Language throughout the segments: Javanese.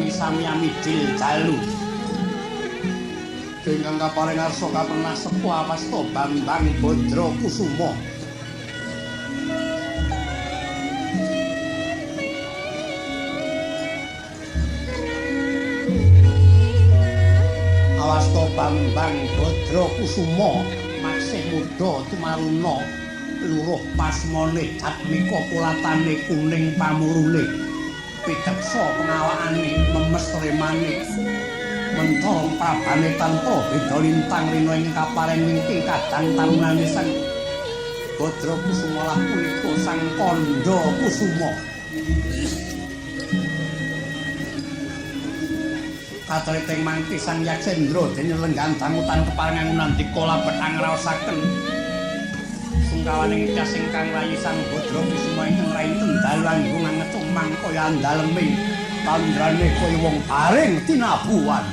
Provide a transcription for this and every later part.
Rayi Samyamidil Jalu. Ingkang kaparing arsa kapernah sepuh Awasta Bambang Badra Kusuma. Awasta Bambang Badra Kusuma maksih muda tumaruna luruh pasmane atmika pulatane kuning pamurune piteksa pengawakane memes remane mentara prabane tanpa beda lintang rina ing kaparing wingking kadang tarunane sang Badra Kusuma lah punika sang Kandha Kusuma. Katriteng mangki sang Yaksendra dene lenggan dangutan keparengan nandika labet angraosaken sungkawaning cas ingkang rayi sang Badra Kusuma ingkang rayi tendal langkung ngetumang kaya andaleme tandrane kaya wong paring tinabuhan.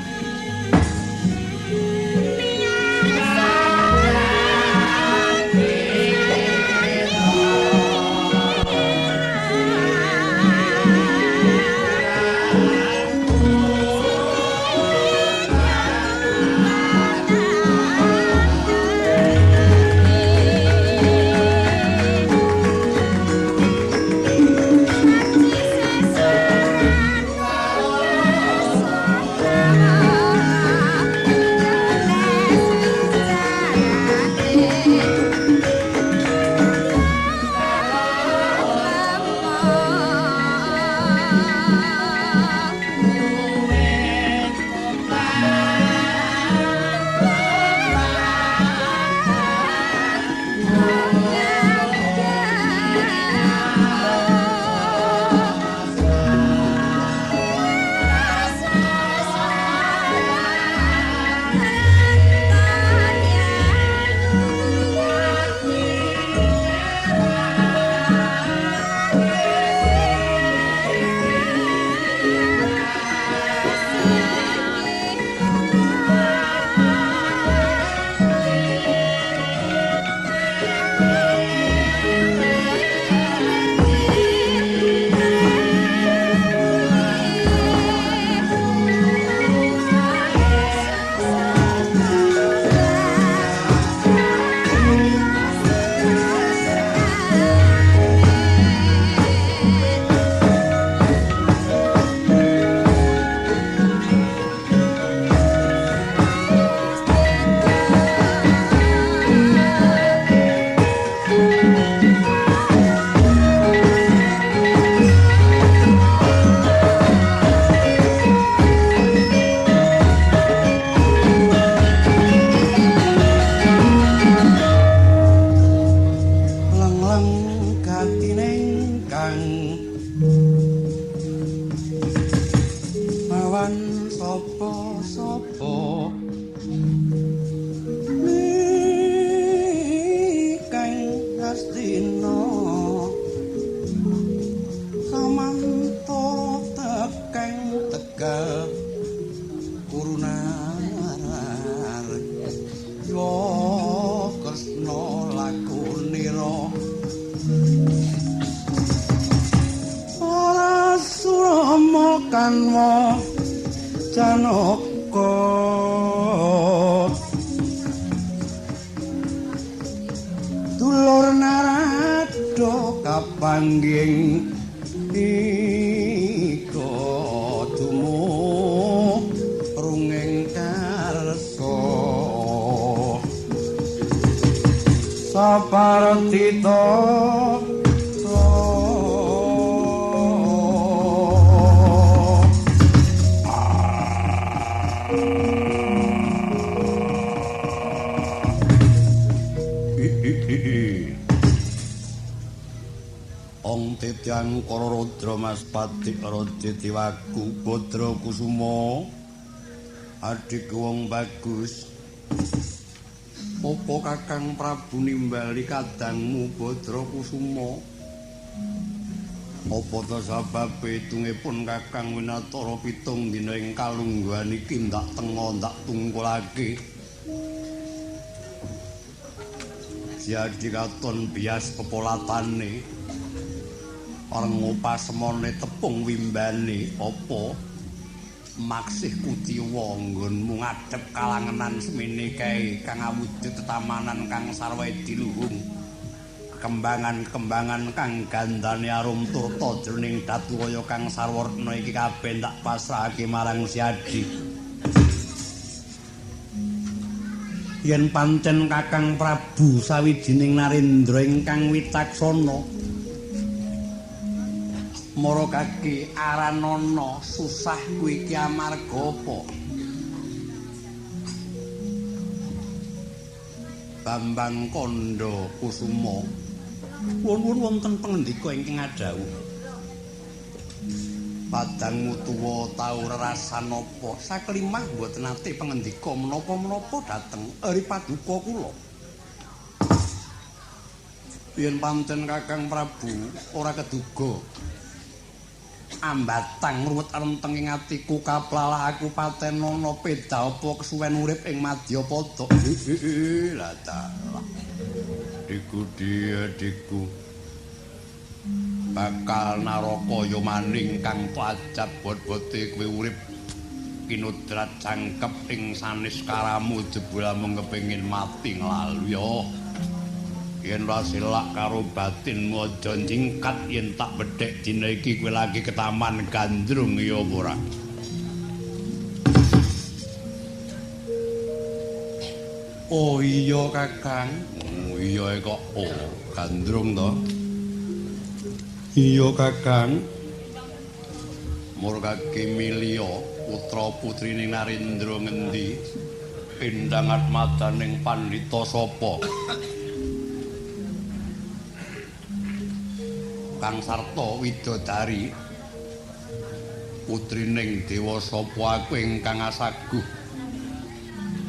Titiwaku Badra Kusuma adik wong bagus. Apa Kakang Prabu nimbali kadangmu Badra Kusuma? Apa ta sababe tungipun Kakang Winatara 7 dina ing kalungguhan iki ndak tengo ndak tungkulake? Jadi katon bias kepolatane. Orang ngupas semone tepung wimbane apa maksih Kutiwa nggonmu ngadhep kalangenan semene kae kang awujud tetamanan kang sarwa diluhung. Kembangan-kembangan kang gandane arum turta jroning datuwaya kang sarwarna iki kabeh tak pasrahake marang Siadi. Yen pancen Kakang Prabu sawijining narendra ingkang witaksana marakake aranana susah kuwi iki amarga apa? Bambang Kandha Kusuma wonten wonten pangendika ingkang adhawuh padang mutuwa tau rerasan napa saklimah mboten nate pangendika menapa-menapa dhateng Ari Paduka kula. Yen pancen Kakang Prabu ora keduga ambatang ngruwet renteng ing atiku kaplalah aku patenana peda apa kesuwen urip ing Madyapada. Lah ta. Diku diku bakal naraka ya maning kang pajab bot-bote kowe urip kinudrat cangkep ing sanis karamu jebul mung kepengin mati nglalu ya. Yen wasilak karo batinmu aja jingkat yen tak bedhek dina iki kowe lagi ke Taman Gandrung ya apa ora? Oh iya Kakang. Oh iya kok Gandrung to. Iya Kakang. Murkake milya putra putrine Narendra ngendi? Pindang atmadaning pandhita sapa? Kang Sarta Widodari putrining dewa sapa aku ingkang asaguh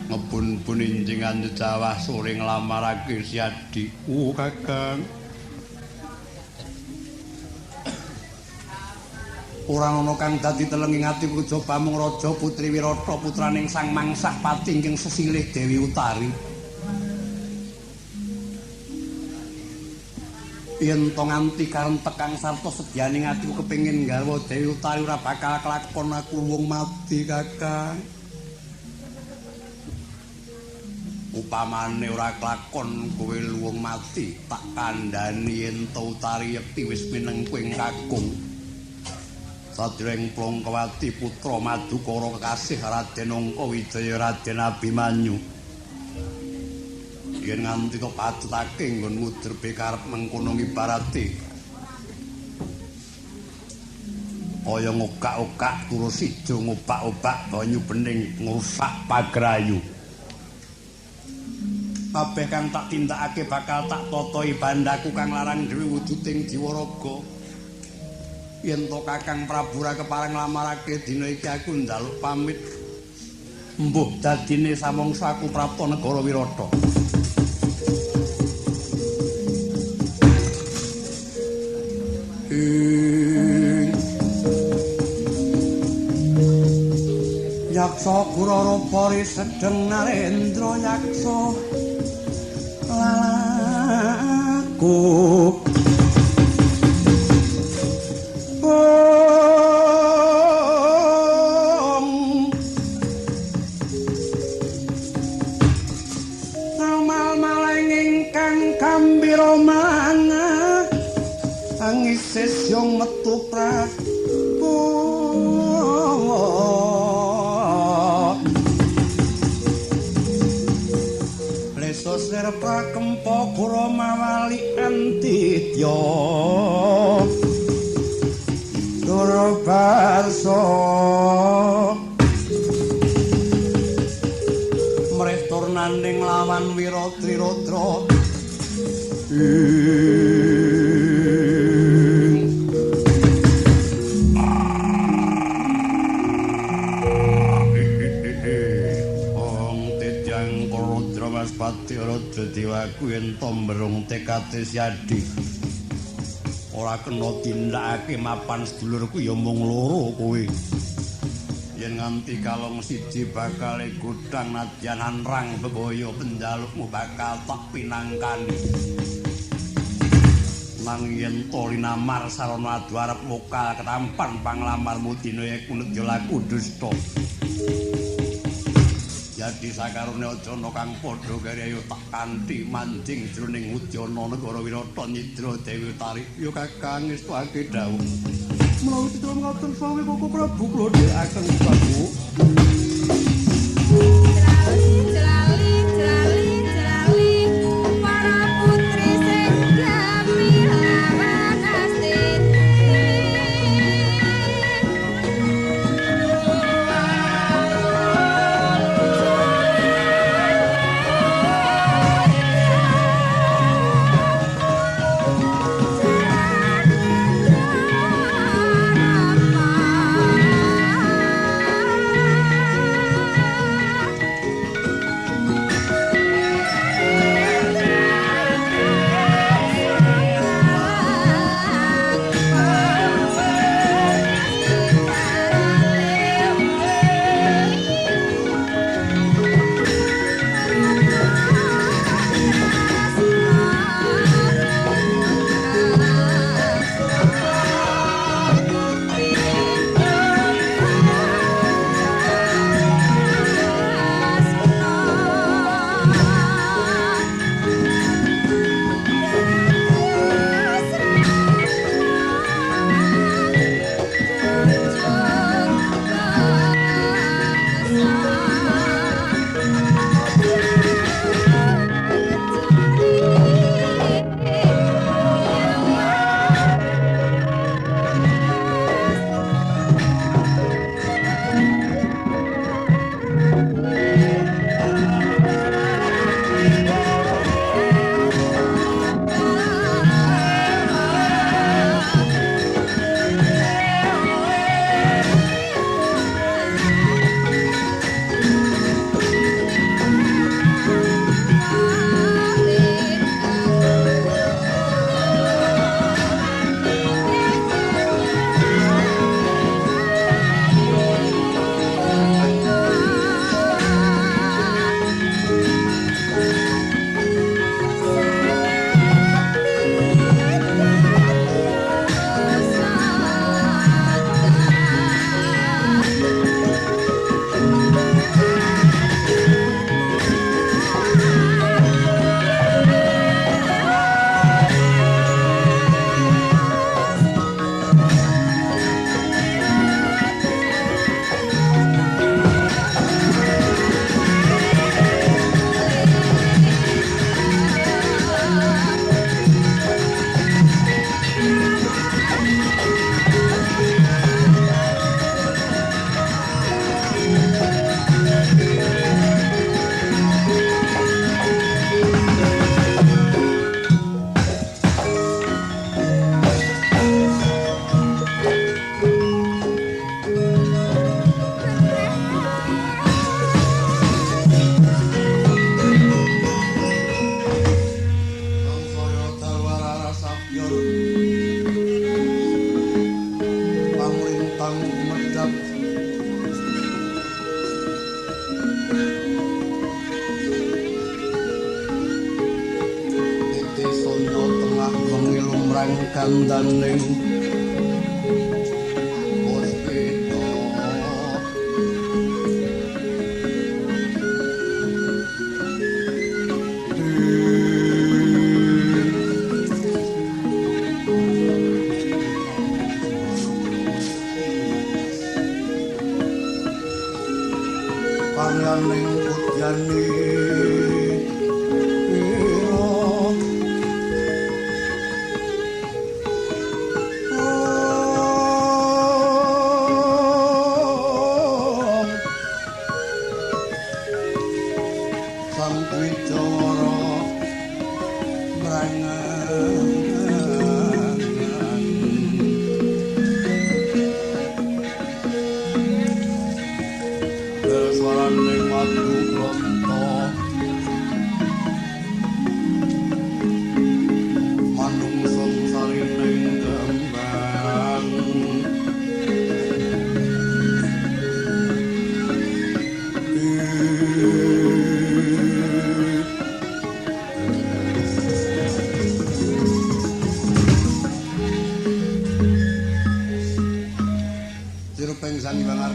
ngebun-bun injingan jawah sore nglamarake Siadi. Kakang ora ana kang dadi teleng ing atiku kejaba mung Raja Putri Wirata putraning Sang Mangsah Pati ingkang sesilih Dewi Utari. Yen to nganti karentek Kang Sarta sedyaning atiku kepengin garwa Dewi Utari ora bakal kelakon aku wong mati Kakang. Upamane ora kelakon kowe luwung mati tak kandhani yen to Utari yekti wis minengkuing kakung. Sadreng Plongkowati putra Madukara kekasih Raden Angka Wijaya Raden Abimanyu. Yen nganti to patutake nggonmu derbe karep mengkono ibarate kaya ngokak-okak turu sijo ngobak-obak banyu bening ngrusak pagrayu. Kabeh kang tak tindakake bakal tak totohi bandaku kang larang dhewe wujuding Jiwaraga. Yen to Kakang Prabu ra kepareng nglamarake dina iki aku njaluk pamit. Mbuh dadine samangsa aku prapta negara Wirata. Yaksa Gurarapari sedeng Narendra yaksa lalaku mal-maleng ingkang kambira manga angisis yung metu Prabu lesos nirpa kempo pura mawali antitya Durabarsa mrih turnaning lawan Wiratrirodra Pati Raja Dewaku yen tomberung tekate Siadi ora kena tindakake mapan sedulurku ya mung loro kowe. Yen nganti kalong siji bakal godhang nadyan anrang bebaya penjalukmu bakal tak pinangkani. nang yen to linamar sarana adu arep muka ketampan panglamarmu dina kunut ya laku dusta. Jadi sakarone aja ana kang padha karo ayo tak kanthi manjing jroning Udyana negara Wirata Nyidra Dewi Utari ya Kakang ngestuake dawuh. Menawi kita ngoten sawi Koko Prabu kula dhekaken Prabu. Kandaning puspita panganing udyani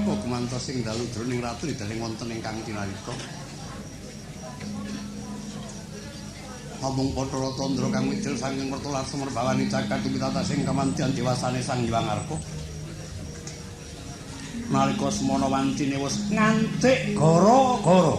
Angarka gumantos ing dalu jroning ratu daling wonten ingkang tinarika. Amung Bathara Tandra kang widil saking mertulan sumerbawani jagat tumitata sing kamantian dewasane Sang Hyang Angarka. Nalika semana wantine wis ngantik gara-gara